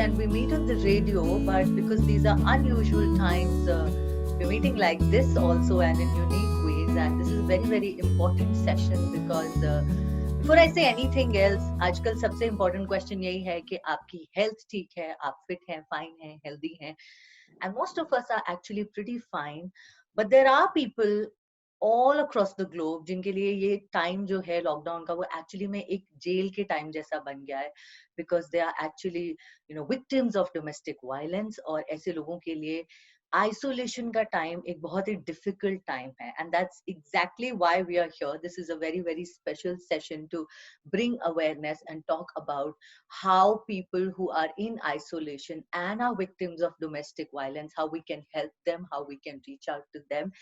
and we meet on the radio, but because these are unusual times, we're meeting like this also and in unique ways. And this is a very, very important session because before I say anything else, आजकल सबसे important question यही है कि आपकी health ठीक है, आप fit हैं, fine हैं, healthy हैं. And most of us are actually pretty fine. But there are people all across the globe जिनके लिए ये टाइम जो है लॉकडाउन का वो एक्चुअली में एक जेल के टाइम जैसा बन गया है because they are actually victims of domestic violence और ऐसे लोगों के लिए आइसोलेशन का टाइम एक बहुत ही डिफिकल्ट टाइम है and that's exactly why we are here this is a very very special session to bring awareness and talk about how people who are in isolation and are victims of domestic violence, how we can help them, how we can reach out to them.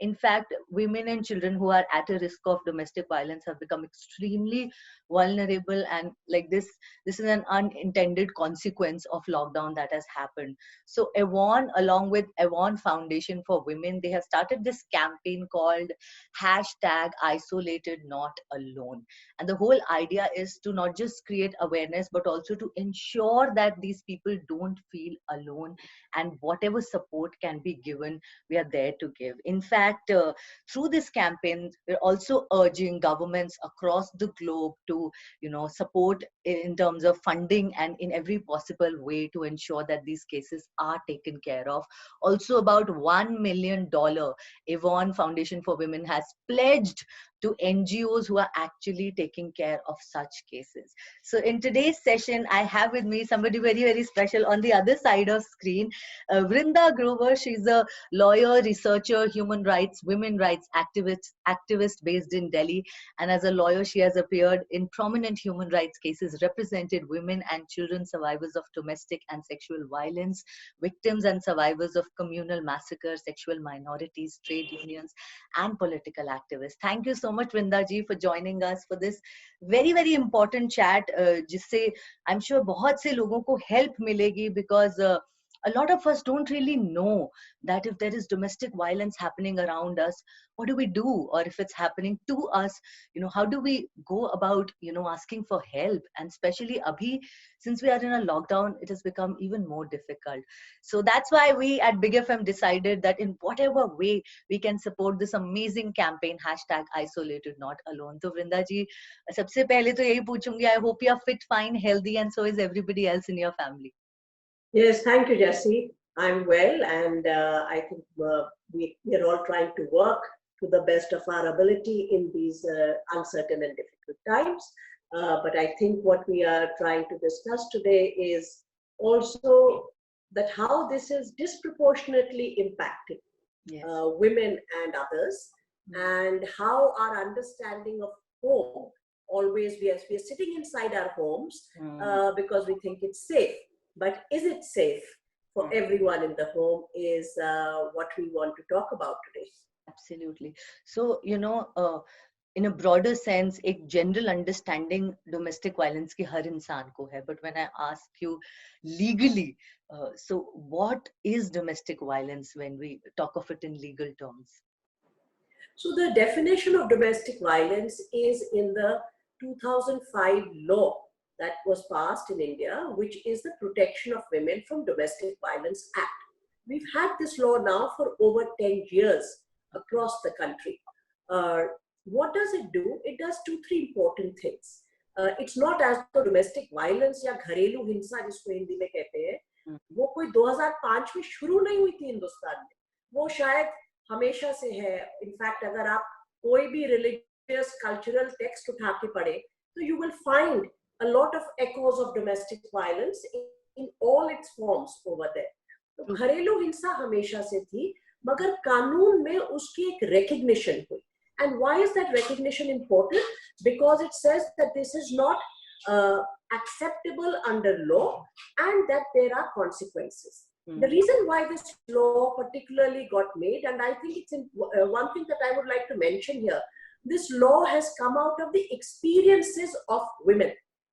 In fact, women and children who are at a risk of domestic violence have become extremely vulnerable, and like this is an unintended consequence of lockdown that has happened. So Avon, along with Avon Foundation for Women, they have started this campaign called #IsolatedNotAlone. And the whole idea is to not just create awareness, but also to ensure that these people don't feel alone, and whatever support can be given, we are there to give. In fact, through this campaign, we're also urging governments across the globe to, support in terms of funding and in every possible way to ensure that these cases are taken care of. Also, about $1 million Avon Foundation for Women has pledged to NGOs who are actually taking care of such cases. So in today's session, I have with me somebody very, very special on the other side of screen, Vrinda Grover. She's a lawyer, researcher, human rights, women rights activist based in Delhi. And as a lawyer, she has appeared in prominent human rights cases, represented women and children survivors of domestic and sexual violence, victims and survivors of communal massacre, sexual minorities, trade unions, and political activists. Thank you so much, Vrinda ji, for joining us for this very, very important chat, जिससे I'm sure बहुत से लोगों को help मिलेगी because a lot of us don't really know that if there is domestic violence happening around us, what do we do? Or if it's happening to us, how do we go about, asking for help? And especially abhi, since we are in a lockdown, it has become even more difficult. So that's why we at Big FM decided that in whatever way we can support this amazing campaign, #IsolatedNotAlone. So Vrinda ji, सबसे पहले तो यही पूछूंगी, I hope you are fit, fine, healthy, and so is everybody else in your family. Yes, thank you, Jessie. I'm well, and I think we are all trying to work to the best of our ability in these uncertain and difficult times. But I think what we are trying to discuss today is also that how this is disproportionately impacting women and others, and how our understanding of home, always we are sitting inside our homes because we think it's safe. But is it safe for everyone in the home is what we want to talk about today. Absolutely. So, in a broader sense, एक general understanding domestic violence की हर इंसान को है. But when I ask you legally, so what is domestic violence when we talk of it in legal terms? So the definition of domestic violence is in the 2005 law that was passed in India, which is the Protection of Women from Domestic Violence Act. We've had this law now for over 10 years across the country. What does it do? It does 2-3 important things. It's not as though domestic violence या घरेलू हिंसा जिसको हिंदी में कहते हैं, वो कोई 2005 में शुरू नहीं हुई थी हिंदुस्तान में. वो शायद हमेशा से है. इनफैक्ट अगर आप कोई भी religious cultural text उठा के पढ़े, तो you will find a lot of echoes of domestic violence in all its forms over there. तो घरेलू हिंसा हमेशा से थी, मगर कानून में उसकी एक recognition हुई. And why is that recognition important? Because it says that this is not acceptable under law and that there are consequences. The reason why this law particularly got made, and I think it's one thing that I would like to mention here, this law has come out of the experiences of women.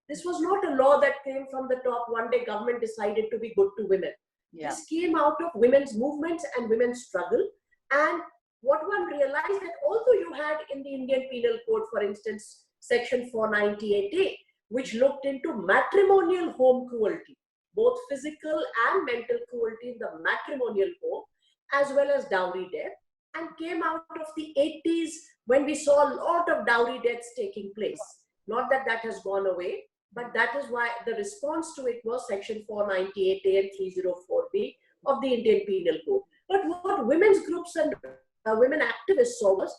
This was not a law that came from the top. One day government decided to be good to women. Yeah. This came out of women's movements and women's struggle. And what one realized that although you had in the Indian Penal Code, for instance, section 498A, which looked into matrimonial home cruelty, both physical and mental cruelty in the matrimonial home, as well as dowry death, and came out of the 80s when we saw a lot of dowry deaths taking place. Not that that has gone away, but that is why the response to it was Section 498A and 304B of the Indian Penal Code. But what women's groups and women activists saw was,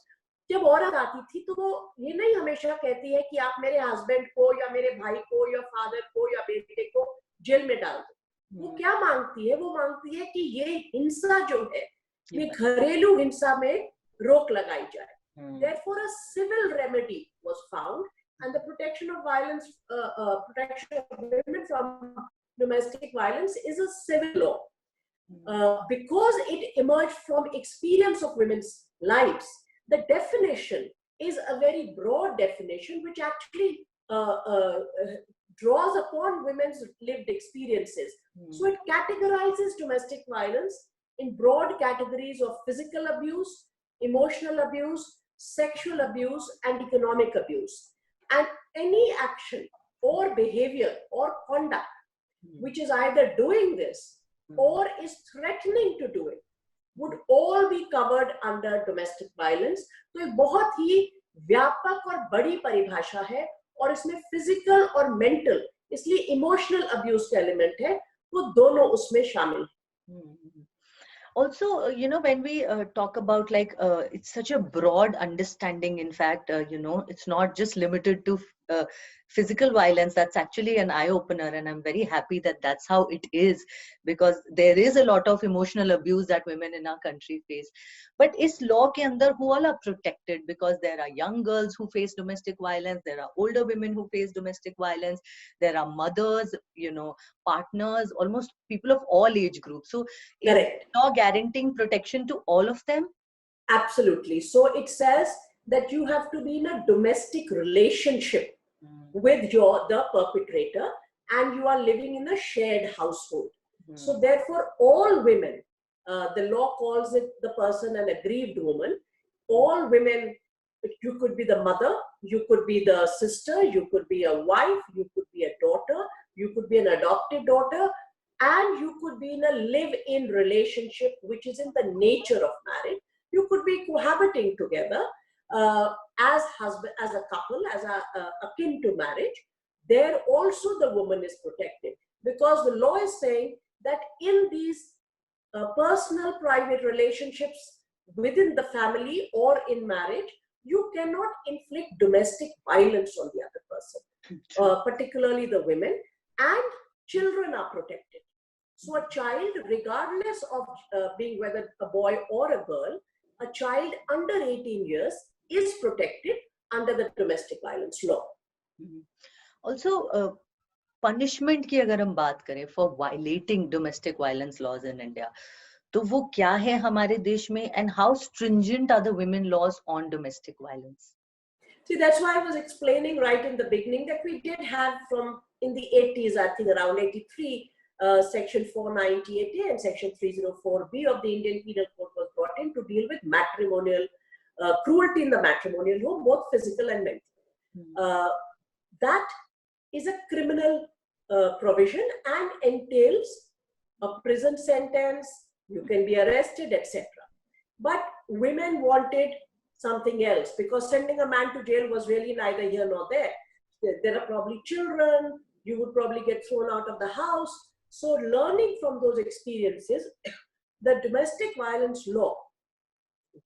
जब औरत आती थी तो वो ये नहीं हमेशा कहती है कि आप मेरे हस्बैंड को या मेरे भाई को या फादर को या बेटे को जेल में डाल दो। वो क्या मांगती है? वो मांगती है कि ये हिंसा जो है, ये घरेलू हिंसा में रोक लगाई जाए। Therefore, a civil remedy was found, and the protection of violence, protection of women from domestic violence is a civil law. Because it emerged from experience of women's lives, the definition is a very broad definition which actually draws upon women's lived experiences. So it categorizes domestic violence in broad categories of physical abuse, emotional abuse, sexual abuse, and economic abuse. And any action or behavior or conduct which is either doing this or is threatening to do it would all be covered under domestic violence. तो एक बहुत ही व्यापक और बड़ी परिभाषा है, और इसमें फिजिकल और मेंटल, इसलिए इमोशनल अब्यूज का एलिमेंट है, वो दोनों उसमें शामिल है। Also, when we talk about it's such a broad understanding. In fact, it's not just limited to physical violence. That's actually an eye opener, and I'm very happy that that's how it is, because there is a lot of emotional abuse that women in our country face. But is law ke andar who all are protected? Because there are young girls who face domestic violence, there are older women who face domestic violence, there are mothers, partners, almost people of all age groups. So Correct. Law guaranteeing protection to all of them? Absolutely. So it says that you have to be in a domestic relationship with the perpetrator, and you are living in a shared household. So therefore, all women, the law calls it the person an aggrieved woman. All women, you could be the mother, you could be the sister, you could be a wife, you could be a daughter, you could be an adopted daughter, and you could be in a live-in relationship, which is in the nature of marriage. You could be cohabiting together as husband, as a couple, as akin to marriage. There also the woman is protected, because the law is saying that in these personal, private relationships within the family or in marriage, you cannot inflict domestic violence on the other person, particularly the women, and children are protected. So a child, regardless of being whether a boy or a girl, a child under 18 years is protected under the domestic violence law. Also, punishment की अगर हम बात करें for violating domestic violence laws in India, तो वो क्या है हमारे देश में, and how stringent are the women laws on domestic violence? See, that's why I was explaining right in the beginning that we did have from in the 80s, I think around 83, Section 498A and Section 304B of the Indian Penal Code was brought in to deal with matrimonial cruelty in the matrimonial home, both physical and mental. That is a criminal provision and entails a prison sentence, you can be arrested, etc. But women wanted something else, because sending a man to jail was really neither here nor there. There are probably children, you would probably get thrown out of the house. So learning from those experiences, the domestic violence law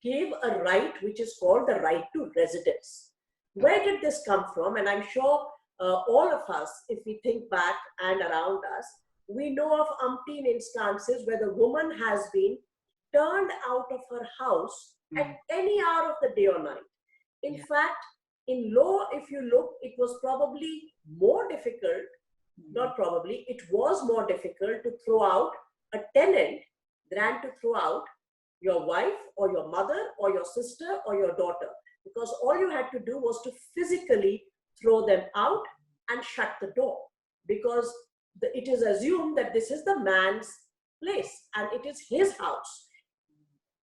gave a right which is called the right to residence. Where did this come from? And I'm sure all of us, if we think back and around us, we know of umpteen instances where the woman has been turned out of her house at any hour of the day or night. In fact, in law, if you look, it was probably more difficult, not probably, it was more difficult to throw out a tenant than to throw out your wife or your mother or your sister or your daughter, because all you had to do was to physically throw them out and shut the door, because it is assumed that this is the man's place and it is his house.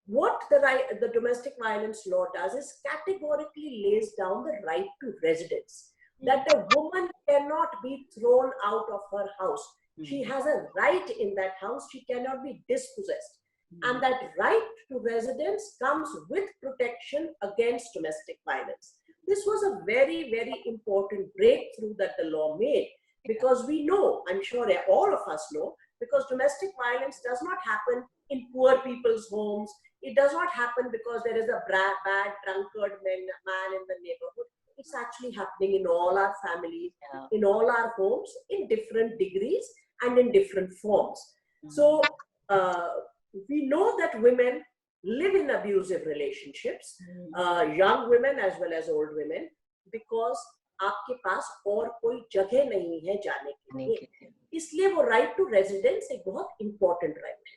What the domestic violence law does is categorically lays down the right to residence, that a woman cannot be thrown out of her house. She has a right in that house. She cannot be dispossessed. And that right to residence comes with protection against domestic violence. This was a very, very important breakthrough that the law made, because we know, I'm sure all of us know, because domestic violence does not happen in poor people's homes. It does not happen because there is a bad drunkard man in the neighborhood. It's actually happening in all our families, in all our homes, in different degrees and in different forms. So we know that women live in abusive relationships, young women as well as old women, because आपके पास और कोई जगह नहीं है जाने के लिए, इसलिए वो राइट टू रेजिडेंस एक बहुत इंपॉर्टेंट राइट है।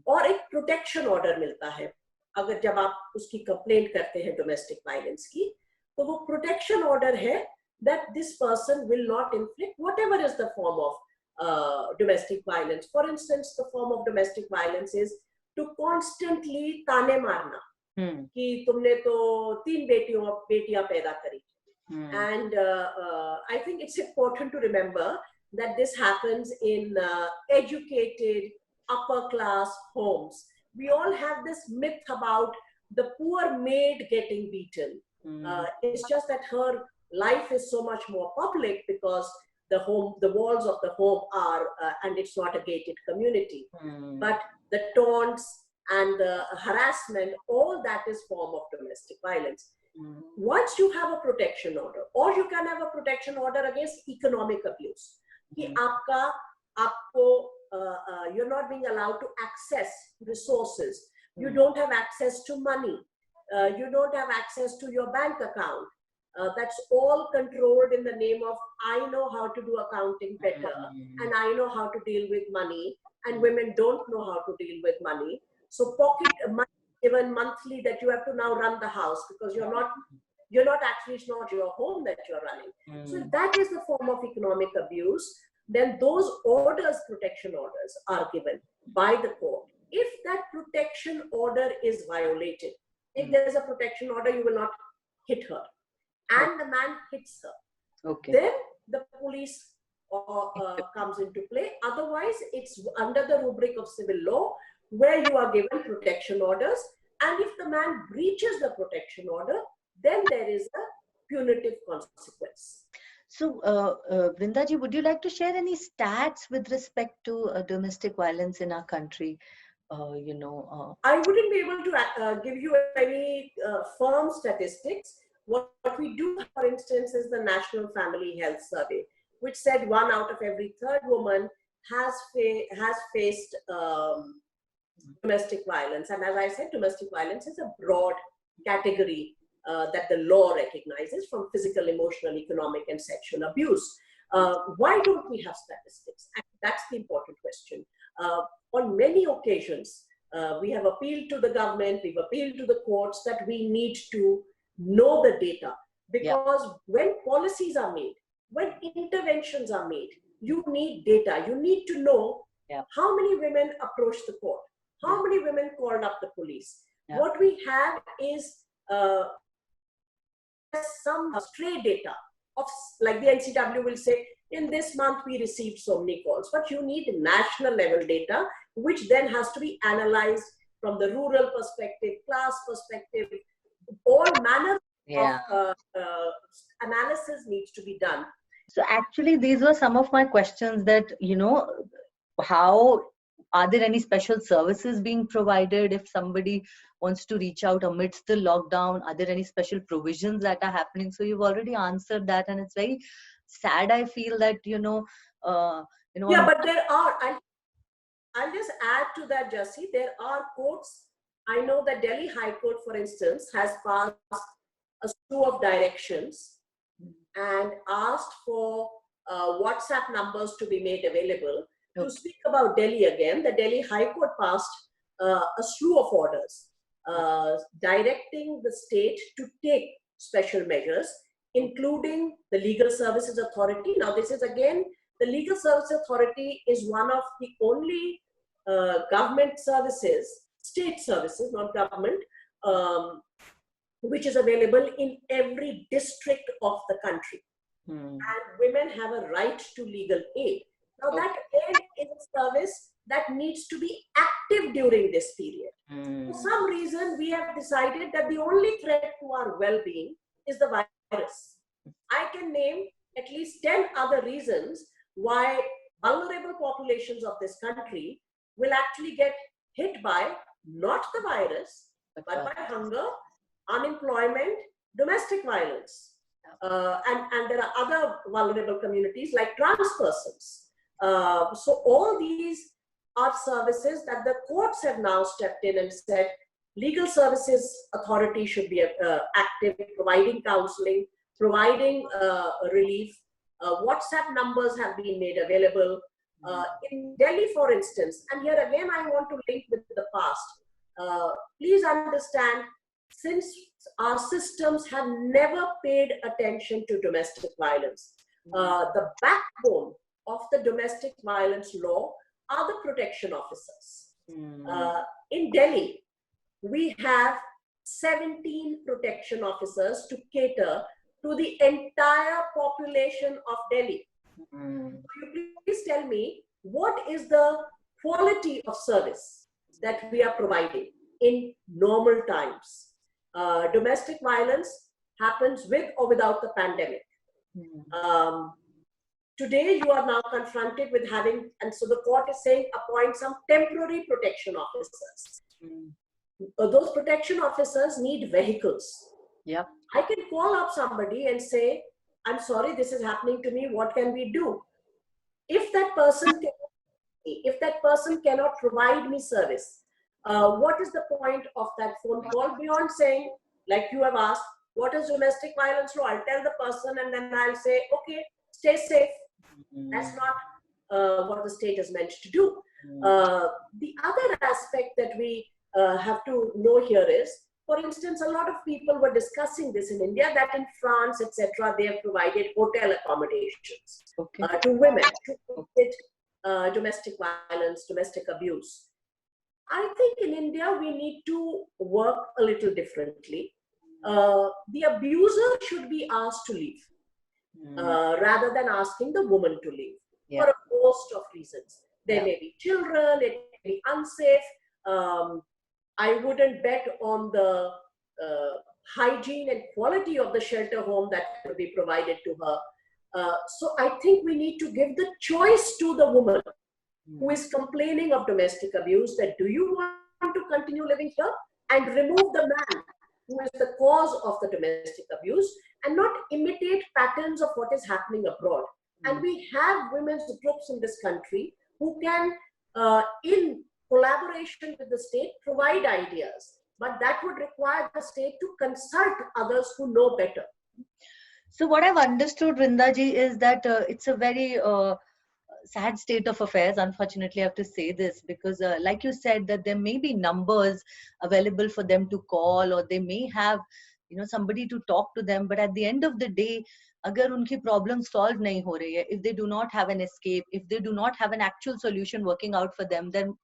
और एक प्रोटेक्शन ऑर्डर मिलता है अगर जब आप उसकी कंप्लेंट करते हैं डोमेस्टिक वायलेंस की, तो वो प्रोटेक्शन ऑर्डर है that this person will not inflict whatever is the form of domestic violence. For instance, the form of domestic violence is to constantly ताने मारना कि तुमने तो 3 बेटियां पैदा करी. And I think it's important to remember that this happens in educated upper class homes. We all have this myth about the poor maid getting beaten. It's just that her life is so much more public because the walls of the home are, and it's not a gated community. But the taunts and the harassment, all that is form of domestic violence. Once you have a protection order, or you can have a protection order against economic abuse, कि you're not being allowed to access resources, you don't have access to money, you don't have access to your bank account. That's all controlled in the name of I know how to do accounting better, and I know how to deal with money, and women don't know how to deal with money. So pocket money given monthly that you have to now run the house because you're not actually, it's not your home that you're running. So if that is the form of economic abuse, then those orders, protection orders, are given by the court. If that protection order is violated, if there is a protection order, you will not hit her, and the man hits her, then the police comes into play. Otherwise, it's under the rubric of civil law, where you are given protection orders, and if the man breaches the protection order, then there is a punitive consequence. So, Vrindaji, would you like to share any stats with respect to domestic violence in our country? I wouldn't be able to give you any firm statistics. What we do, for instance, is the National Family Health Survey, which said 1 out of every 3rd woman has faced domestic violence. And as I said, domestic violence is a broad category that the law recognizes, from physical, emotional, economic, and sexual abuse. Why don't we have statistics? And that's the important question. On many occasions, we have appealed to the government, we've appealed to the courts that we need to know the data, because when policies are made, when interventions are made, you need data. You need to know how many women approached the court, how many women called up the police. What we have is some stray data of, like the NCW will say, in this month we received so many calls, but you need national level data, which then has to be analyzed from the rural perspective, class perspective, all manner of analysis needs to be done. So actually, these were some of my questions that, how are there any special services being provided if somebody wants to reach out amidst the lockdown? Are there any special provisions that are happening? So you've already answered that, and it's very sad, I feel, that, Yeah, but there are, I'll just add to that, Jassi, there are courts. I know that Delhi High Court, for instance, has passed a slew of directions and asked for WhatsApp numbers to be made available. To speak about Delhi again, the Delhi High Court passed a slew of orders directing the state to take special measures, including the Legal Services Authority. Now, this is again, the Legal Services Authority is one of the only government services, state services, not government, which is available in every district of the country. And women have a right to legal aid. Now, that needs to be active during this period. For some reason, we have decided that the only threat to our well-being is the virus. I can name at least 10 other reasons why vulnerable populations of this country will actually get hit by not the virus, but by hunger, unemployment, domestic violence. And there are other vulnerable communities like trans persons. So all these are services that the courts have now stepped in and said legal services authority should be active, providing counseling, providing relief. WhatsApp numbers have been made available. In Delhi, for instance, and here again I want to link with the past. Please understand, since our systems have never paid attention to domestic violence, the backbone of the domestic violence law are the protection officers. In Delhi, we have 17 protection officers to cater to the entire population of Delhi. Could you please tell me what is the quality of service that we are providing in normal times? Domestic violence happens with or without the pandemic. Today, you are now confronted with having, and so the court is saying appoint some temporary protection officers. Those protection officers need vehicles. Yep. I can call up somebody and say, I'm sorry, this is happening to me. What can we do? If that person cannot provide me service, what is the point of that phone call beyond saying, like you have asked, what is domestic violence law? I'll tell the person and then I'll say, okay, stay safe. That's not what the state is meant to do. The other aspect that we have to know here is, for instance, a lot of people were discussing this in India, that in France, etc., they have provided hotel accommodations to women to prevent domestic violence, domestic abuse. I think in India, we need to work a little differently. The abuser should be asked to leave rather than asking the woman to leave for a host of reasons. There may be children, it may be unsafe. I wouldn't bet on the hygiene and quality of the shelter home that will be provided to her. So I think we need to give the choice to the woman who is complaining of domestic abuse, that do you want to continue living here, and remove the man who is the cause of the domestic abuse, and not imitate patterns of what is happening abroad. And we have women's groups in this country who can, in collaboration with the state, provide ideas. But that would require the state to consult others who know better. So what I've understood, Vrindaji, is that it's a very sad state of affairs. Unfortunately, I have to say this because like you said, that there may be numbers available for them to call, or they may have, somebody to talk to them. But at the end of the day, agar unki problem solve nahi ho rahi hai, if they do not have an escape, if they do not have an actual solution working out for them, then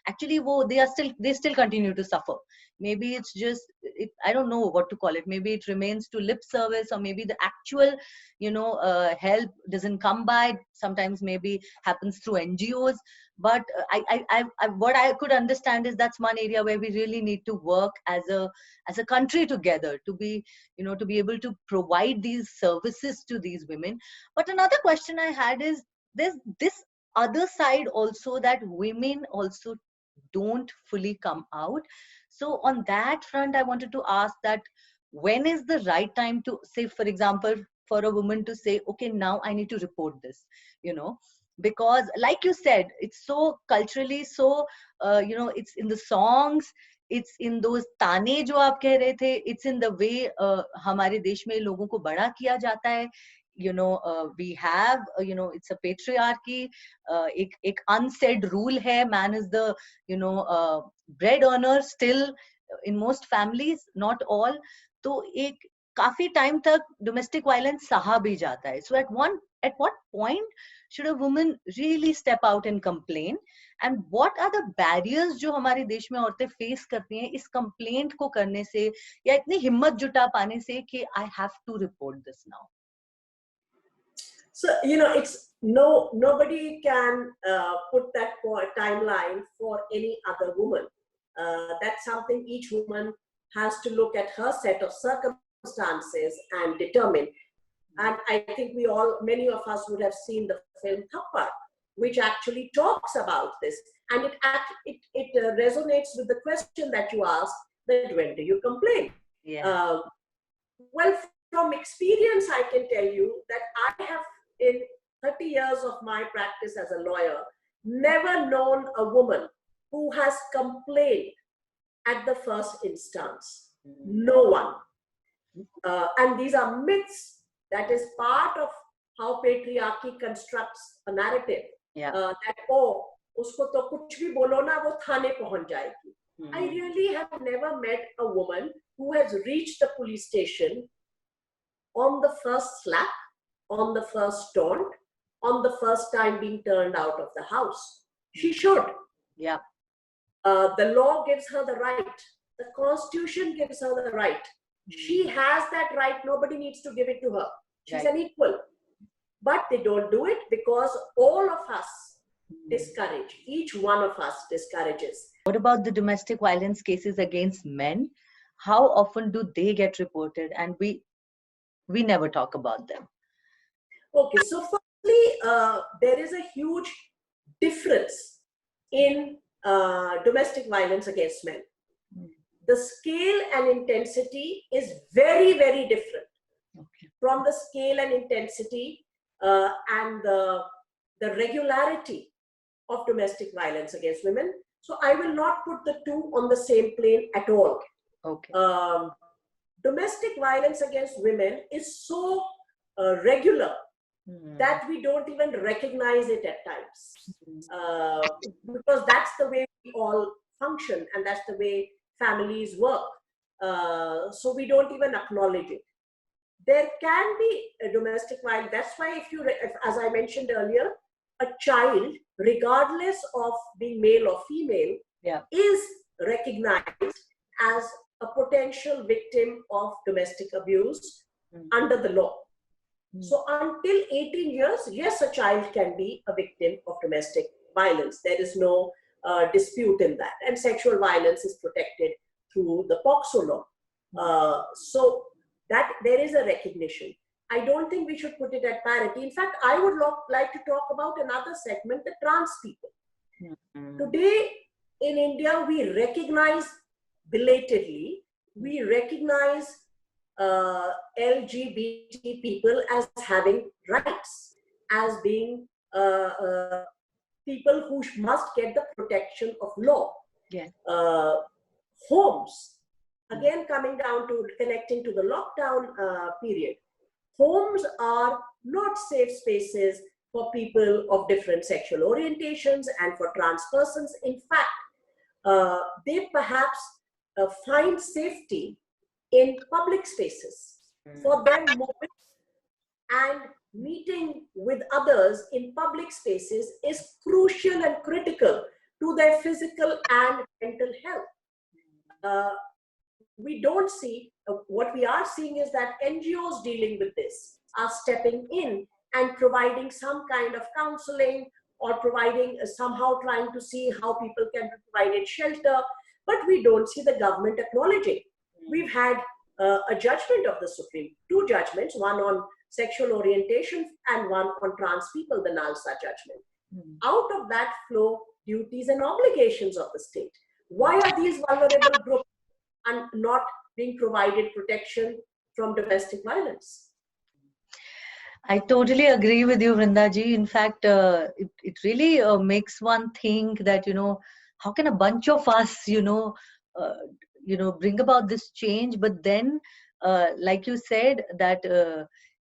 actually they still continue to suffer. Maybe it's just, I don't know what to call it. Maybe it remains to lip service, or maybe the actual help doesn't come by. Sometimes maybe happens through NGOs. But what I could understand is that's one area where we really need to work as a country together to be able to provide these services to these women. But another question I had is, there's this other side also, that women also don't fully come out. So on that front, I wanted to ask that when is the right time to say, for example, for a woman to say, okay, now I need to report this, because like you said, it's so culturally, so, it's in the songs, it's in those ताने जो आप कह रहे थे, it's in the way हमारे देश में लोगों को बड़ा किया जाता है. We have, it's a patriarchy, एक unsaid rule hai, man is the, bread earner still in most families, not all. तो एक काफी time तक domestic violence सहा भी जाता है. So at what point should a woman really step out and complain? And what are the barriers जो हमारे देश में औरतें face करती हैं इस complaint को करने से, या इतनी हिम्मत जुटा पाने से कि I have to report this now? So, it's nobody can put that timeline for any other woman. That's something each woman has to look at her set of circumstances and determine. And I think many of us would have seen the film Thappad, which actually talks about this. And it resonates with the question that you asked, that when do you complain? Yeah. Well, from experience, I can tell you that I have, in 30 years of my practice as a lawyer, never known a woman who has complained at the first instance. No one. And these are myths. That is part of how patriarchy constructs a narrative. Yeah. That, oh, usko to kuch bhi bolo na, wo thane pahunch jayegi. I really have never met a woman who has reached the police station on the first slap, on the first taunt, on the first time being turned out of the house. She should. Yeah. The law gives her the right. The Constitution gives her the right. She has that right. Nobody needs to give it to her. She's an equal. But they don't do it because all of us discourage. Each one of us discourages. What about the domestic violence cases against men? How often do they get reported? And we never talk about them. Okay, so firstly, there is a huge difference in domestic violence against men. The scale and intensity is very, very different from the scale and intensity and the regularity of domestic violence against women. So I will not put the two on the same plane at all. Okay. Domestic violence against women is so regular that we don't even recognize it at times, because that's the way we all function and that's the way families work. So we don't even acknowledge it. There can be a domestic violence. That's why if, as I mentioned earlier, a child, regardless of being male or female, is recognized as a potential victim of domestic abuse under the law. So until 18 years, yes, a child can be a victim of domestic violence. There is no dispute in that. And sexual violence is protected through the POCSO law. So that there is a recognition. I don't think we should put it at parity. In fact, I would like to talk about another segment, the trans people. Today in India, we recognize belatedly, we recognize LGBT people as having rights, as being people who must get the protection of law. Homes, again coming down to connecting to the lockdown period, homes are not safe spaces for people of different sexual orientations and for trans persons. In fact, they perhaps find safety in public spaces. For them, moving and meeting with others in public spaces is crucial and critical to their physical and mental health. We don't see, what we are seeing is that NGOs dealing with this are stepping in and providing some kind of counseling or providing, somehow trying to see how people can be provided shelter, but we don't see the government acknowledging. We've had a judgment of the Supreme, two judgments, one on sexual orientation and one on trans people, the NALSA judgment. Out of that flow duties and obligations of the state. Why are these vulnerable groups and not being provided protection from domestic violence? I totally agree with you, Vrindaji. In fact, it really makes one think that, how can a bunch of us, bring about this change? But then, like you said, that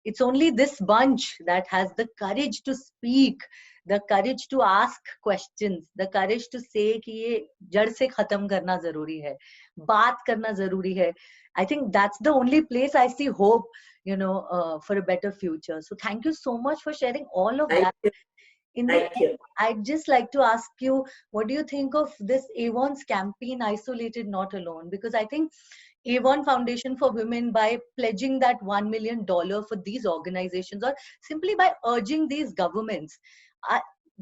it's only this bunch that has the courage to speak, the courage to ask questions, the courage to say कि ये जड़ से खत्म करना जरूरी है, बात करना जरूरी है. I think that's the only place I see hope, for a better future. So thank you so much for sharing all of that. In the end, I'd just like to ask you, what do you think of this Avon's campaign, Isolated Not Alone? Because I think Avon Foundation for Women by pledging that $1 million for these organizations, or simply by urging these governments.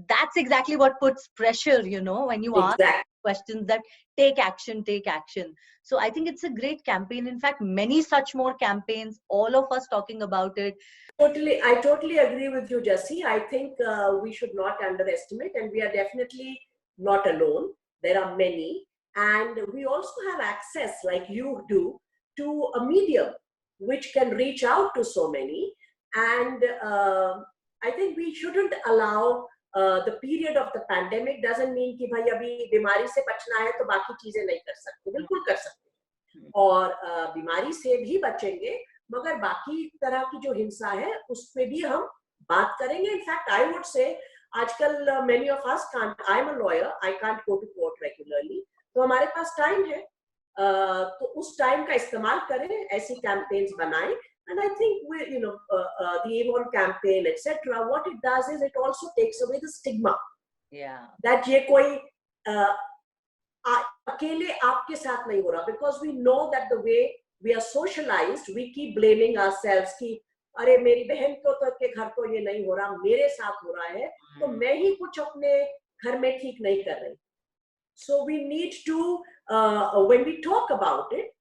That's exactly what puts pressure, you know, when you ask Exactly. questions that take action, take action. So I think it's a great campaign. In fact, many such more campaigns, all of us talking about it. I totally agree with you, Jessie. I think we should not underestimate, and we are definitely not alone. There are many, and we also have access, like you do, to a medium which can reach out to so many. And I think we shouldn't allow the period of the pandemic doesn't mean कि भाई अभी बीमारी से बचना है तो बाकी चीजें नहीं कर सकते, बिल्कुल कर सकते हैं, और बीमारी से भी बचेंगे, मगर बाकी तरह की जो हिंसा है उस पे भी हम बात करेंगे. इनफैक्ट आई वुड से आजकल many of us can't, I am a lawyer, I can't go to court regularly, तो हमारे पास टाइम है, तो उस टाइम का इस्तेमाल करें, ऐसी कैंपेन्स बनाएं. And I think we, you know, the Avon campaign, etc. What it does is it also takes away the stigma. Yeah. That ये कोई अकेले आपके साथ नहीं हो रहा, because we know that the way we are socialized, we keep blaming ourselves कि अरे मेरी बहन को तो के घर को ये नहीं हो रहा, मेरे साथ हो रहा है, तो मैं ही कुछ अपने घर में ठीक नहीं कर रही. So we need to, when we talk about it,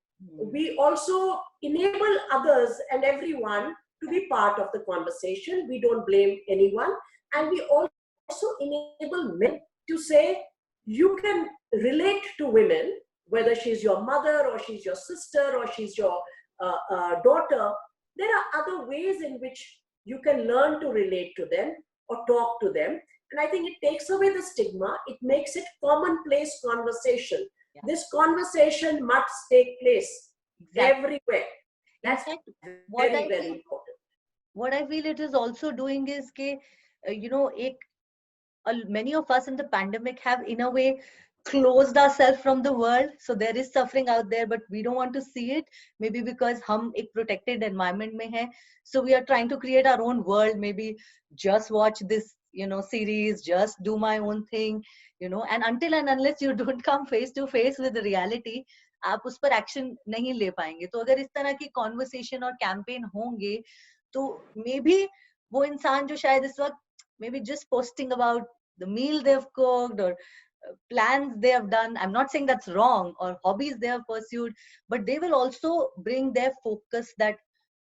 we also enable others and everyone to be part of the conversation. We don't blame anyone, and we also enable men to say, you can relate to women, whether she's your mother or she's your sister or she's your daughter. There are other ways in which you can learn to relate to them or talk to them. And I think it takes away the stigma. It makes it commonplace conversation. Yeah. This conversation must take place everywhere. That's very, very important. What I feel it is also doing is that, you know, many of us in the pandemic have, in a way, closed ourselves from the world. So there is suffering out there, but we don't want to see it. Maybe because hum ek protected environment mein hai. So we are trying to create our own world. Maybe just watch this, you know, series, just do my own thing, you know, and until and unless you don't come face to face with the reality, आप उस पर action नहीं ले पाएंगे. तो अगर इस तरह की कॉन्वर्सेशन और कैंपेन होंगे, तो मे बी वो इंसान जो शायद इस वक्त maybe just posting about the meal they have cooked और plans they have done, I'm not saying that's wrong, or hobbies they have pursued, but they will also bring their focus that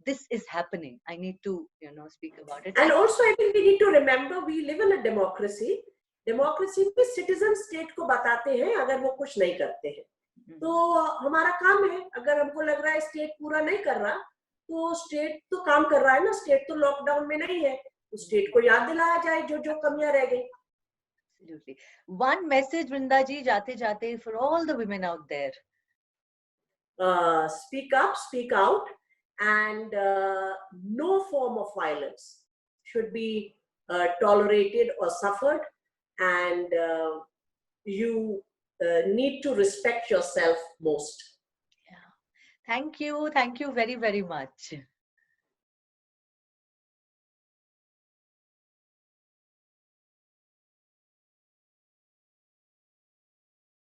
this is happening. I need to, you know, speak about it. And also I think we need to remember we live in a democracy. Democracy में citizen state को बताते हैं अगर वो कुछ नहीं करते हैं. तो हमारा काम है, अगर हमको लग रहा है स्टेट पूरा नहीं कर रहा, तो स्टेट तो काम कर रहा है ना, स्टेट तो लॉकडाउन में नहीं है, तो स्टेट को याद दिलाया जाए जो जो कमियां रह गई. Absolutely. One message, Vrinda ji, jate jate, for all the women out there. Speak up, speak out, and no form of violence should be tolerated or suffered, and you need to respect yourself most. Yeah. Thank you very, very much.